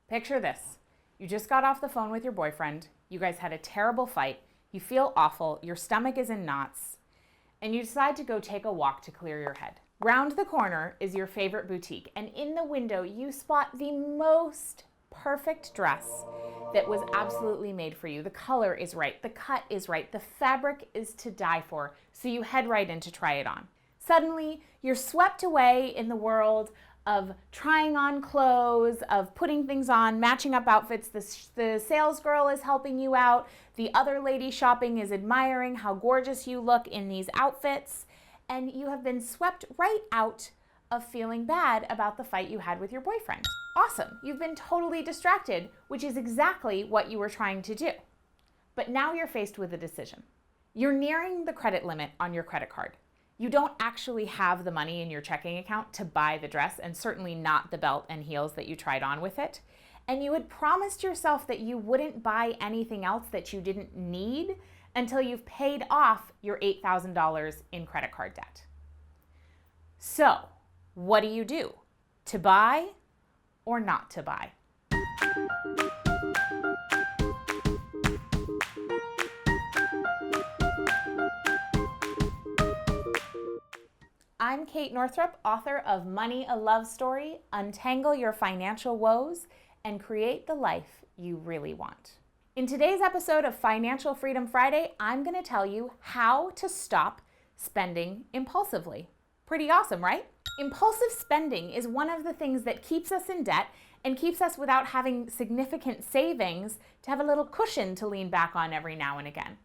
Picture this. You just got off the phone with your boyfriend. You guys had a terrible fight. You feel awful. Your stomach is in knots. And you decide to go take a walk to clear your head. Round the corner is your favorite boutique. And in the window, you spot the most perfect dress that was absolutely made for you. The color is right. The cut is right. The fabric is to die for. So you head right in to try it on. Suddenly, you're swept away in the world of trying on clothes, of putting things on, matching up outfits. The sales girl is helping you out. The other lady shopping is admiring how gorgeous you look in these outfits. And you have been swept right out of feeling bad about the fight you had with your boyfriend. Awesome. You've been totally distracted, which is exactly what you were trying to do. But now you're faced with a decision. You're nearing the credit limit on your credit card. You don't actually have the money in your checking account to buy the dress, and certainly not the belt and heels that you tried on with it. And you had promised yourself that you wouldn't buy anything else that you didn't need until you've paid off your $8,000 in credit card debt. So, what do you do? To buy or not to buy? I'm Kate Northrup, author of Money, a Love Story, Untangle Your Financial Woes, and Create the Life You Really Want. In today's episode of Financial Freedom Friday, I'm going to tell you how to stop spending impulsively. Pretty awesome, right? Impulsive spending is one of the things that keeps us in debt and keeps us without having significant savings to have a little cushion to lean back on every now and again.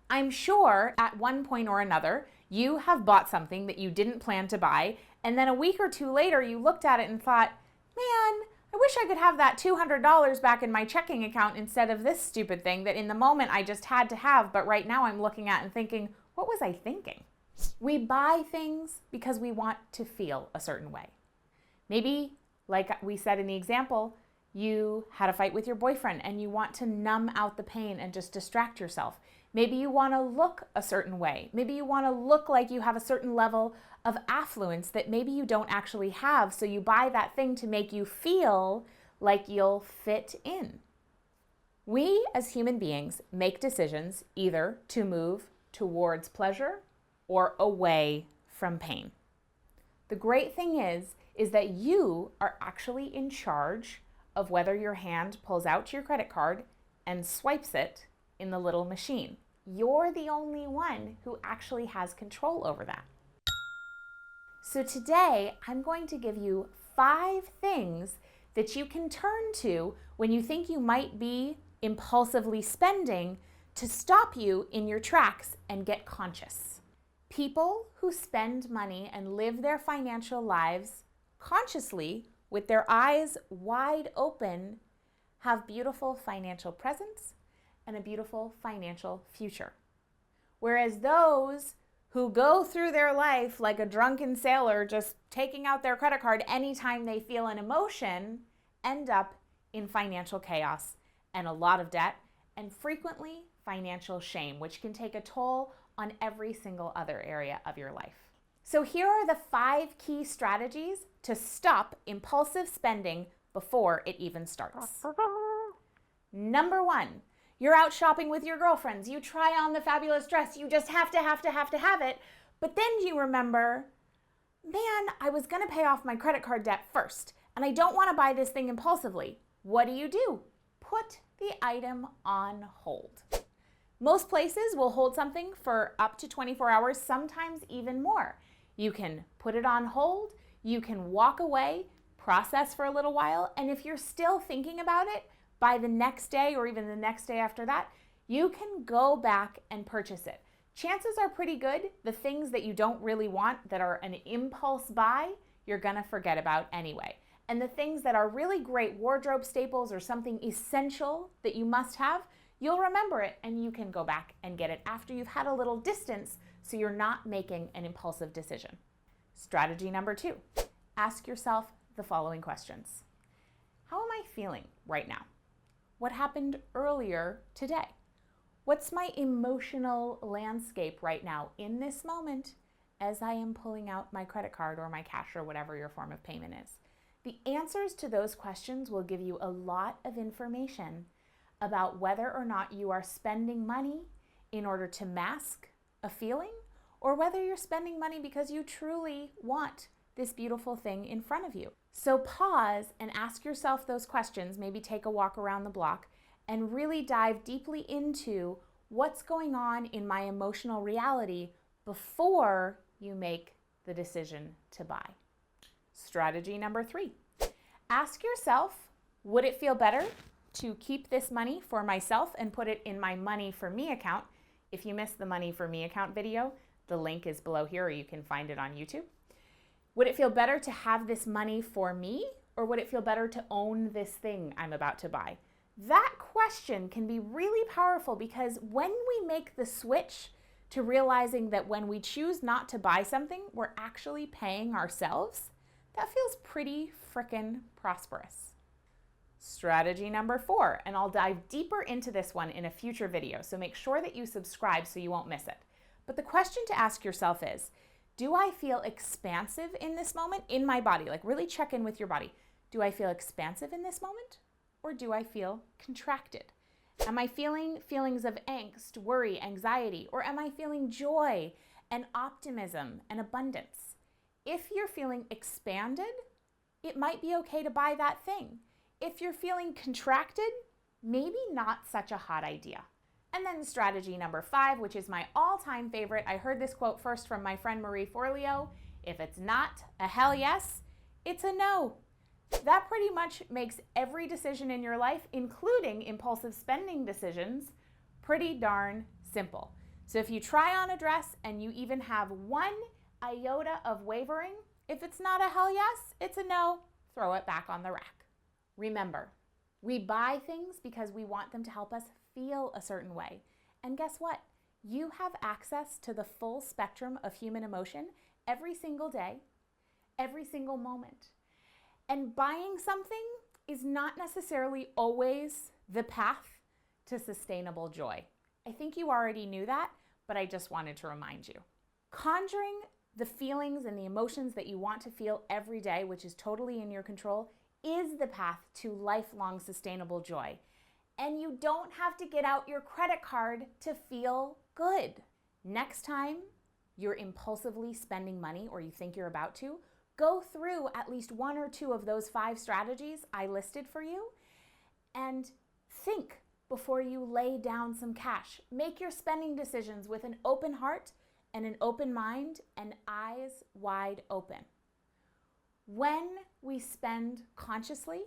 I'm sure at one point or another, you have bought something that you didn't plan to buy, and then a week or two later, you looked at it and thought, man, I wish I could have that $200 back in my checking account instead of this stupid thing that in the moment I just had to have, but right now I'm looking at and thinking, what was I thinking? We buy things because we want to feel a certain way. Maybe, like we said in the example, you had a fight with your boyfriend and you want to numb out the pain and just distract yourself. Maybe you want to look a certain way. Maybe you want to look like you have a certain level of affluence that maybe you don't actually have, so you buy that thing to make you feel like you'll fit in. We as human beings make decisions either to move towards pleasure or away from pain. The great thing is that you are actually in charge of whether your hand pulls out your credit card and swipes it in the little machine. You're the only one who actually has control over that. So today, I'm going to give you 5 things that you can turn to when you think you might be impulsively spending to stop you in your tracks and get conscious. People who spend money and live their financial lives consciously with their eyes wide open have beautiful financial presence and a beautiful financial future. Whereas those who go through their life like a drunken sailor just taking out their credit card anytime they feel an emotion end up in financial chaos and a lot of debt and frequently financial shame, which can take a toll on every single other area of your life. So here are the 5 key strategies to stop impulsive spending before it even starts. Number 1, you're out shopping with your girlfriends. You try on the fabulous dress. You just have to have it. But then you remember, man, I was going to pay off my credit card debt first, and I don't want to buy this thing impulsively. What do? Put the item on hold. Most places will hold something for up to 24 hours, sometimes even more. You can put it on hold. You can walk away, process for a little while, and if you're still thinking about it, by the next day or even the next day after that, you can go back and purchase it. Chances are pretty good the things that you don't really want that are an impulse buy, you're gonna forget about anyway. And the things that are really great wardrobe staples or something essential that you must have, you'll remember it and you can go back and get it after you've had a little distance so you're not making an impulsive decision. Strategy number 2, ask yourself the following questions. How am I feeling right now? What happened earlier today? What's my emotional landscape right now in this moment as I am pulling out my credit card or my cash or whatever your form of payment is? The answers to those questions will give you a lot of information about whether or not you are spending money in order to mask a feeling, or whether you're spending money because you truly want this beautiful thing in front of you. So pause and ask yourself those questions, maybe take a walk around the block, and really dive deeply into what's going on in my emotional reality before you make the decision to buy. Strategy number 3, ask yourself, would it feel better to keep this money for myself and put it in my Money for Me account? If you missed the Money for Me account video, the link is below here, or you can find it on YouTube. Would it feel better to have this money for me, or would it feel better to own this thing I'm about to buy? That question can be really powerful, because when we make the switch to realizing that when we choose not to buy something, we're actually paying ourselves, that feels pretty frickin' prosperous. Strategy number 4, and I'll dive deeper into this one in a future video, so make sure that you subscribe so you won't miss it. But the question to ask yourself is, do I feel expansive in this moment in my body? Like, really check in with your body. Do I feel expansive in this moment, or do I feel contracted? Am I feeling feelings of angst, worry, anxiety, or am I feeling joy and optimism and abundance? If you're feeling expanded, it might be okay to buy that thing. If you're feeling contracted, maybe not such a hot idea. And then strategy number 5, which is my all-time favorite. I heard this quote first from my friend Marie Forleo. If it's not a hell yes, it's a no. That pretty much makes every decision in your life, including impulsive spending decisions, pretty darn simple. So if you try on a dress and you even have one iota of wavering, if it's not a hell yes, it's a no, throw it back on the rack. Remember, we buy things because we want them to help us feel a certain way. And guess what? You have access to the full spectrum of human emotion every single day, every single moment. And buying something is not necessarily always the path to sustainable joy. I think you already knew that, but I just wanted to remind you. Conjuring the feelings and the emotions that you want to feel every day, which is totally in your control, is the path to lifelong sustainable joy. And you don't have to get out your credit card to feel good. Next time you're impulsively spending money, or you think you're about to, go through at least 1 or 2 of those 5 strategies I listed for you and think before you lay down some cash. Make your spending decisions with an open heart and an open mind and eyes wide open. When we spend consciously,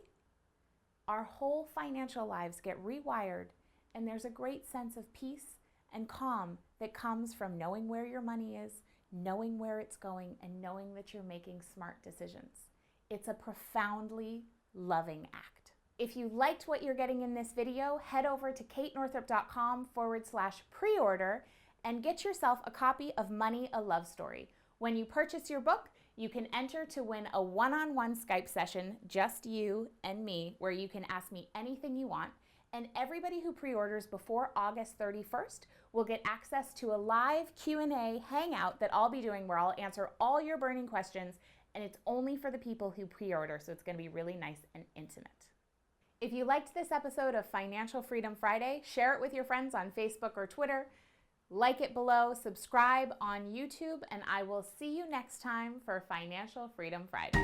our whole financial lives get rewired, and there's a great sense of peace and calm that comes from knowing where your money is, knowing where it's going, and knowing that you're making smart decisions. It's a profoundly loving act. If you liked what you're getting in this video, head over to katenorthrup.com/pre-order and get yourself a copy of Money, a Love Story. When you purchase your book, you can enter to win a one-on-one Skype session, just you and me, where you can ask me anything you want. And everybody who pre-orders before August 31st will get access to a live Q&A hangout that I'll be doing, where I'll answer all your burning questions, and it's only for the people who pre-order, so it's going to be really nice and intimate. If you liked this episode of Financial Freedom Friday, share it with your friends on Facebook or Twitter. Like it below, subscribe on YouTube, and I will see you next time for Financial Freedom Friday.